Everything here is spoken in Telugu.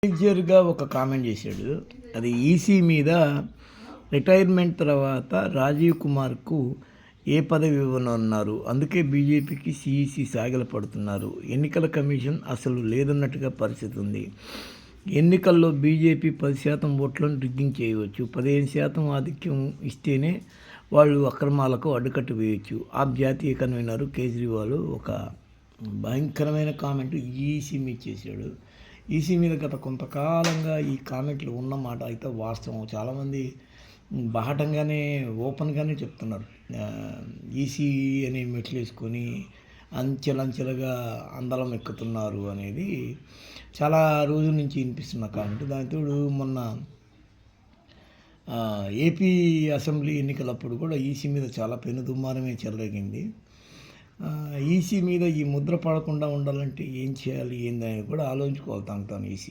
మేజర్గా ఒక కామెంట్ చేశాడు. అది ఈసీ మీద రిటైర్మెంట్ తర్వాత రాజీవ్ కుమార్కు ఏ పదవి ఇవ్వనున్నారు, అందుకే బీజేపీకి సిఈసి సాగిలపడుతున్నారు. ఎన్నికల కమిషన్ అసలు లేదన్నట్టుగా పరిస్థితి ఉంది. ఎన్నికల్లో బీజేపీ 10% ఓట్లను రిగ్గింగ్ చేయవచ్చు. 15% ఆధిక్యం ఇస్తేనే వాళ్ళు అక్రమాలకు అడ్డుకట్ట వేయచ్చు. ఆప్ జాతీయ కన్వీనర్ కేజ్రీవాల్ ఒక భయంకరమైన కామెంట్ ఈసీ మీద చేశాడు. ఈసీ మీద గత కొంతకాలంగా ఈ కామెంట్లు ఉన్నమాట అయితే వాస్తవం. చాలామంది బాహటంగానే ఓపెన్గానే చెప్తున్నారు. ఈసీ అనే మెట్లు వేసుకొని అంచెలంచెలుగా అందలం ఎక్కుతున్నారు అనేది చాలా రోజుల నుంచి వినిపిస్తున్న కామెంట్. దానితోడు మొన్న ఏపీ అసెంబ్లీ ఎన్నికలప్పుడు కూడా ఈసీ మీద చాలా పెనుదుమారమే చెలరేగింది. ఈసీ మీద ఈ ముద్ర పడకుండా ఉండాలంటే ఏం చేయాలి ఏందని కూడా ఆలోచించుకోవాలి తను ఈసీ.